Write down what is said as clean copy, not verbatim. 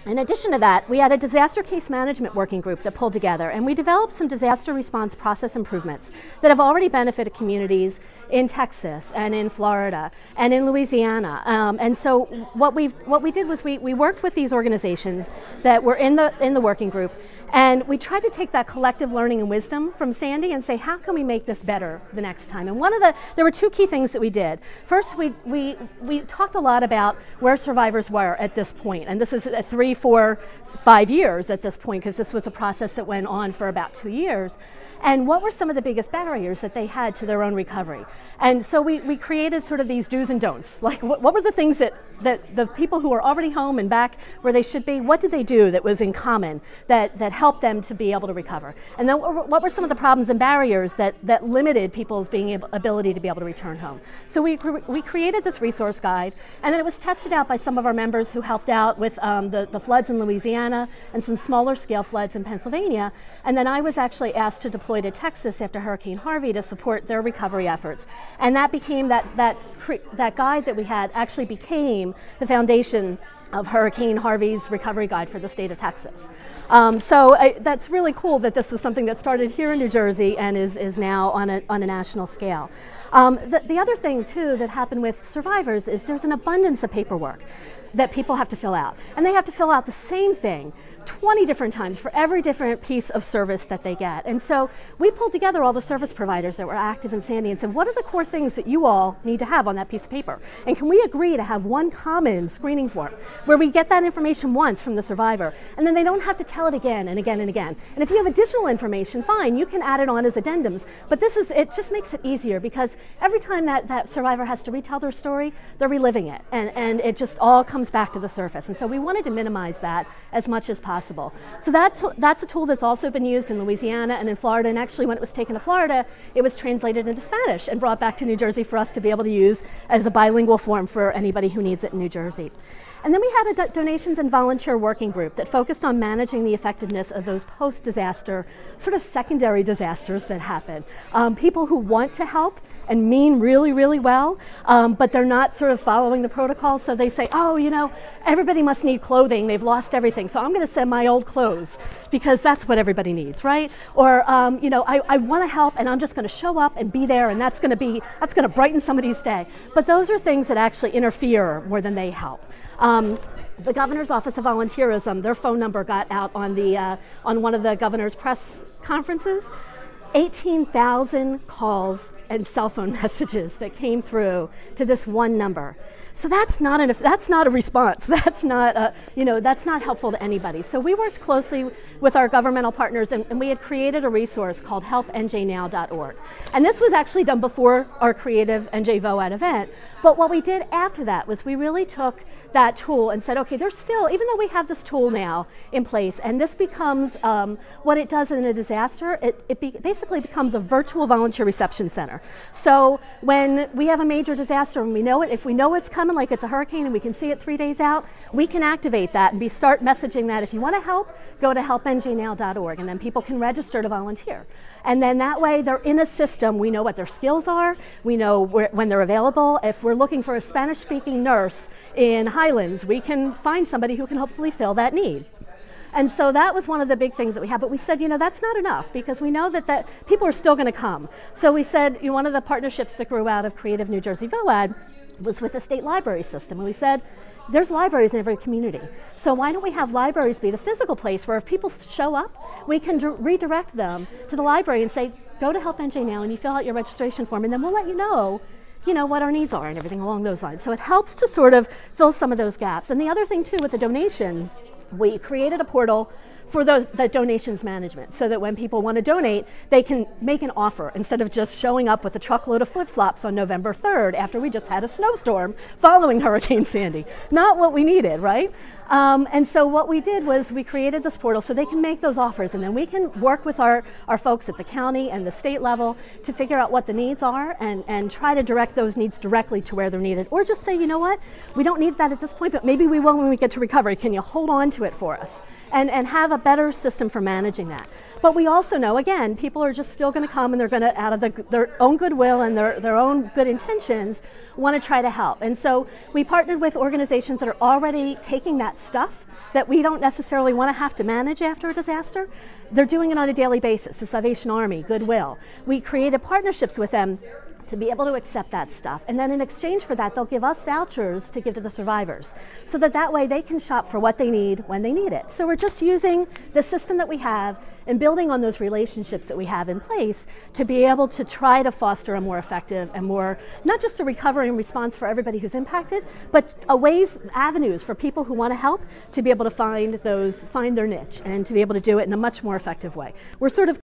In addition to that, we had a disaster case management working group that pulled together, and we developed some disaster response process improvements that have already benefited communities in Texas and in Florida and in Louisiana. And so what we did was we worked with these organizations that were in the working group, and we tried to take that collective learning and wisdom from Sandy and say, how can we make this better the next time? And there were two key things that we did. First, we talked a lot about where survivors were at this point, and this is 3, 4, 5 years at this point, because this was a process that went on for about 2 years. And what were some of the biggest barriers that they had to their own recovery? And so we created sort of these do's and don'ts. Like what were the things that the people who were already home and back where they should be, what did they do that was in common that helped them to be able to recover? And then what were some of the problems and barriers that limited people's ability to be able to return home? So we created this resource guide, and then it was tested out by some of our members who helped out with the floods in Louisiana and some smaller scale floods in Pennsylvania. And then I was actually asked to deploy to Texas after Hurricane Harvey to support their recovery efforts. And that became, that guide that we had actually became the foundation of Hurricane Harvey's recovery guide for the state of Texas. That's really cool that this was something that started here in New Jersey and is now on a national scale. The other thing too that happened with survivors is there's an abundance of paperwork that people have to fill out. And they have to fill out the same thing 20 different times for every different piece of service that they get. And so we pulled together all the service providers that were active in Sandy and said, what are the core things that you all need to have on that piece of paper? And can we agree to have one common screening form where we get that information once from the survivor, and then they don't have to tell it again and again and again. And if you have additional information, fine, you can add it on as addendums. But it just makes it easier, because every time that survivor has to retell their story, they're reliving it. And it just all comes back to the surface. And so we wanted to minimize that as much as possible. So that's a tool that's also been used in Louisiana and in Florida. And actually, when it was taken to Florida, it was translated into Spanish and brought back to New Jersey for us to be able to use as a bilingual form for anybody who needs it in New Jersey. And then we had a donations and volunteer working group that focused on managing the effectiveness of those post-disaster, sort of secondary disasters that happen. People who want to help and mean really, really well, but they're not sort of following the protocol. So they say, oh, you know, everybody must need clothing. They've lost everything. So I'm going to send my old clothes because that's what everybody needs, right? Or, you know, I want to help and I'm just going to show up and be there, and that's going to brighten somebody's day. But those are things that actually interfere more than they help. The Governor's Office of Volunteerism, their phone number got out on one of the governor's press conferences. 18,000 calls and cell phone messages that came through to this one number. So that's not a response. That's not that's not helpful to anybody. So we worked closely with our governmental partners, and we had created a resource called helpnjnow.org. And this was actually done before our creative NJVOAD event. But what we did after that was we really took that tool and said, okay, there's still, even though we have this tool now in place, and this becomes what it does in a disaster, it basically becomes a virtual volunteer reception center. So when we have a major disaster and we know it, if we know it's coming, like it's a hurricane and we can see it 3 days out, we can activate that and start messaging that. If you want to help, go to helpnjnow.org, and then people can register to volunteer. And then that way they're in a system. We know what their skills are. We know when they're available. If we're looking for a Spanish-speaking nurse in Highlands, we can find somebody who can hopefully fill that need. And so that was one of the big things that we had. But we said, you know, that's not enough, because we know that people are still going to come. So we said, you know, one of the partnerships that grew out of Creative New Jersey VOAD was with the state library system. And we said, there's libraries in every community. So why don't we have libraries be the physical place where if people show up, we can redirect them to the library and say, go to Help NJ Now and you fill out your registration form, and then we'll let you know what our needs are and everything along those lines. So it helps to sort of fill some of those gaps. And the other thing too with the donations, we created a portal for the donations management, so that when people want to donate, they can make an offer instead of just showing up with a truckload of flip-flops on November 3rd after we just had a snowstorm following Hurricane Sandy. Not what we needed, right? And so what we did was we created this portal so they can make those offers, and then we can work with our folks at the county and the state level to figure out what the needs are and try to direct those needs directly to where they're needed. Or just say, you know what, we don't need that at this point, but maybe we will when we get to recovery. Can you hold on to it for us? And have lot better system for managing that. But we also know, again, people are just still going to come and they're going to, out of their own goodwill and their own good intentions, want to try to help. And so we partnered with organizations that are already taking that stuff that we don't necessarily want to have to manage after a disaster. They're doing it on a daily basis. The Salvation Army, Goodwill. We created partnerships with them to be able to accept that stuff. And then in exchange for that, they'll give us vouchers to give to the survivors, so that way they can shop for what they need when they need it. So we're just using the system that we have and building on those relationships that we have in place to be able to try to foster a more effective and more, not just a recovery and response for everybody who's impacted, but avenues for people who want to help to be able to find their niche and to be able to do it in a much more effective way. We're sort of